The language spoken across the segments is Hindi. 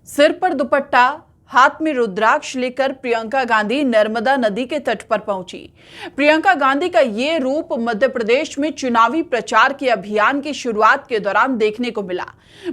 सिर पर दुपट्टा, हाथ में रुद्राक्ष लेकर प्रियंका गांधी नर्मदा नदी के तट पर पहुंची। प्रियंका गांधी का ये रूप मध्य प्रदेश में चुनावी प्रचार के अभियान की शुरुआत के दौरान देखने को मिला।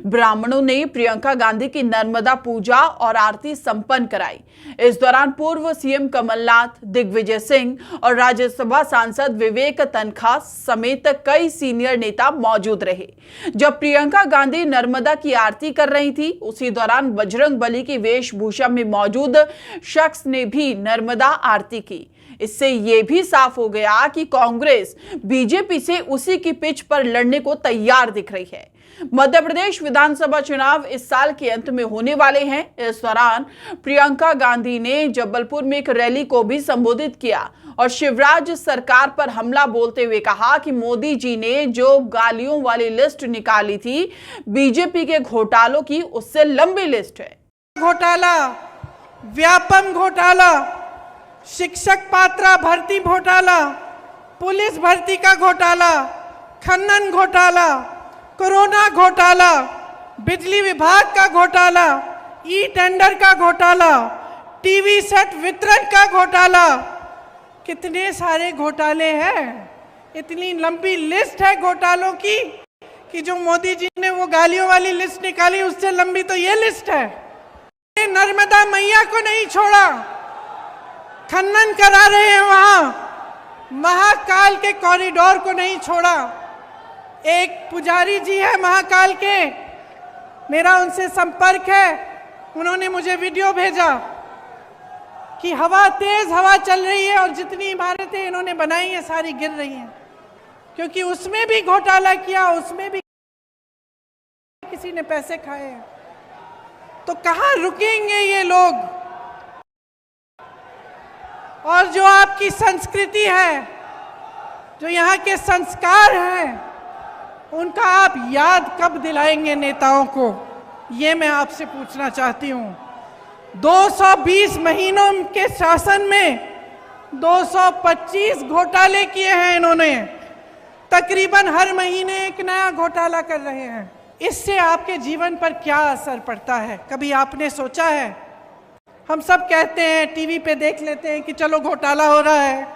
ब्राह्मणों ने प्रियंका गांधी की नर्मदा पूजा और आरती संपन्न कराई। इस दौरान पूर्व सीएम कमलनाथ, दिग्विजय सिंह और राज्यसभा सांसद विवेक तन्खा समेत कई सीनियर नेता मौजूद रहे। जब प्रियंका गांधी नर्मदा की आरती कर रही थी, उसी दौरान बजरंग बली की वेशभूषा में मौजूद शख्स ने भी नर्मदा आरती की। इससे यह भी साफ हो गया कि कांग्रेस बीजेपी से उसी की पिच पर लड़ने को तैयार दिख रही है। मध्य प्रदेश विधानसभा चुनाव इस साल के अंत में होने वाले हैं। इस दौरान प्रियंका गांधी ने जबलपुर में एक रैली को भी संबोधित किया और शिवराज सरकार पर हमला बोलते हुए कहा कि मोदी जी ने जो गालियों वाली लिस्ट निकाली थी, बीजेपी के घोटालों की उससे लंबी लिस्ट है। घोटाला, व्यापम घोटाला, शिक्षक पात्रा भर्ती घोटाला, पुलिस भर्ती का घोटाला, खनन घोटाला, कोरोना घोटाला, बिजली विभाग का घोटाला, ई टेंडर का घोटाला, टीवी सेट वितरण का घोटाला, कितने सारे घोटाले हैं। इतनी लंबी लिस्ट है घोटालों की कि जो मोदी जी ने वो गालियों वाली लिस्ट निकाली, उससे लंबी तो ये लिस्ट है। नर्मदा मैया को नहीं छोड़ा, खनन करा रहे हैं वहां, महाकाल के कॉरिडोर को नहीं छोड़ा। एक पुजारी जी है महाकाल के, मेरा उनसे संपर्क है, उन्होंने मुझे वीडियो भेजा कि तेज हवा चल रही है और जितनी इमारतें इन्होंने बनाई हैं सारी गिर रही हैं, क्योंकि उसमें भी घोटाला किया, उसमें भी किसी ने पैसे खाए हैं। तो कहां रुकेंगे ये लोग? और जो आपकी संस्कृति है, जो यहाँ के संस्कार हैं, उनका आप याद कब दिलाएंगे नेताओं को? ये मैं आपसे पूछना चाहती हूँ। 220 महीनों के शासन में 225 घोटाले किए हैं इन्होंने। तकरीबन हर महीने एक नया घोटाला कर रहे हैं। इससे आपके जीवन पर क्या असर पड़ता है, कभी आपने सोचा है? हम सब कहते हैं, टीवी पे देख लेते हैं कि चलो घोटाला हो रहा है,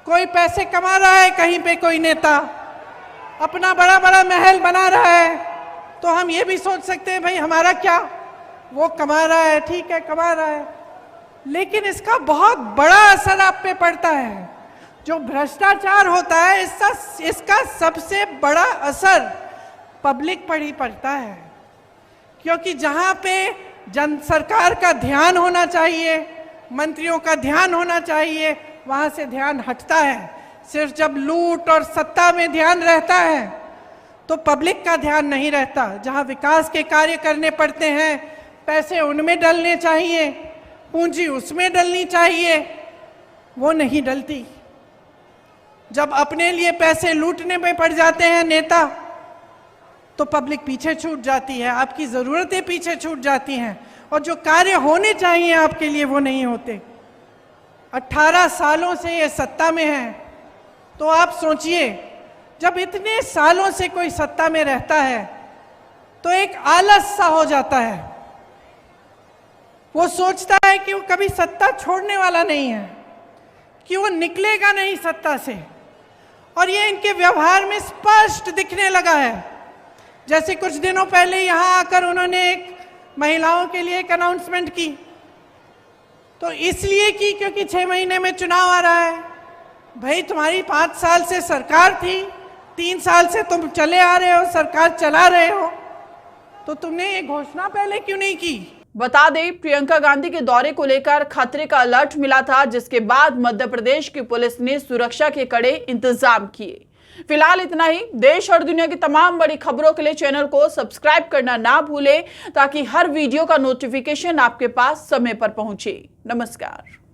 कोई पैसे कमा रहा है, कहीं पे कोई नेता अपना बड़ा बड़ा महल बना रहा है, तो हम ये भी सोच सकते हैं भाई हमारा क्या, वो कमा रहा है, ठीक है कमा रहा है। लेकिन इसका बहुत बड़ा असर आप पे पड़ता है। जो भ्रष्टाचार होता है, इसका सबसे बड़ा असर पब्लिक पर ही पड़ता है, क्योंकि जहां पे जन सरकार का ध्यान होना चाहिए, मंत्रियों का ध्यान होना चाहिए, वहां से ध्यान हटता है। सिर्फ जब लूट और सत्ता में ध्यान रहता है तो पब्लिक का ध्यान नहीं रहता। जहां विकास के कार्य करने पड़ते हैं, पैसे उनमें डलने चाहिए, पूंजी उसमें डलनी चाहिए, वो नहीं डलती। जब अपने लिए पैसे लूटने में पड़ जाते हैं नेता, तो पब्लिक पीछे छूट जाती है, आपकी ज़रूरतें पीछे छूट जाती हैं, और जो कार्य होने चाहिए आपके लिए वो नहीं होते। 18 सालों से ये सत्ता में है, तो आप सोचिए, जब इतने सालों से कोई सत्ता में रहता है तो एक आलस सा हो जाता है। वो सोचता है कि वो कभी सत्ता छोड़ने वाला नहीं है, कि वो निकलेगा नहीं सत्ता से, और ये इनके व्यवहार में स्पष्ट दिखने लगा है। जैसे कुछ दिनों पहले यहाँ आकर उन्होंने एक महिलाओं के लिए एक अनाउंसमेंट की, तो इसलिए की क्योंकि 6 महीने में चुनाव आ रहा है। भाई तुम्हारी 5 साल से सरकार थी, 3 साल से तुम चले आ रहे हो, सरकार चला रहे हो, तो तुमने ये घोषणा पहले क्यों नहीं की? बता दें, प्रियंका गांधी के दौरे को लेकर खतरे का अलर्ट मिला था, जिसके बाद मध्य प्रदेश की पुलिस ने सुरक्षा के कड़े इंतजाम किए। फिलहाल इतना ही। देश और दुनिया की तमाम बड़ी खबरों के लिए चैनल को सब्सक्राइब करना ना भूलें, ताकि हर वीडियो का नोटिफिकेशन आपके पास समय पर पहुंचे। नमस्कार।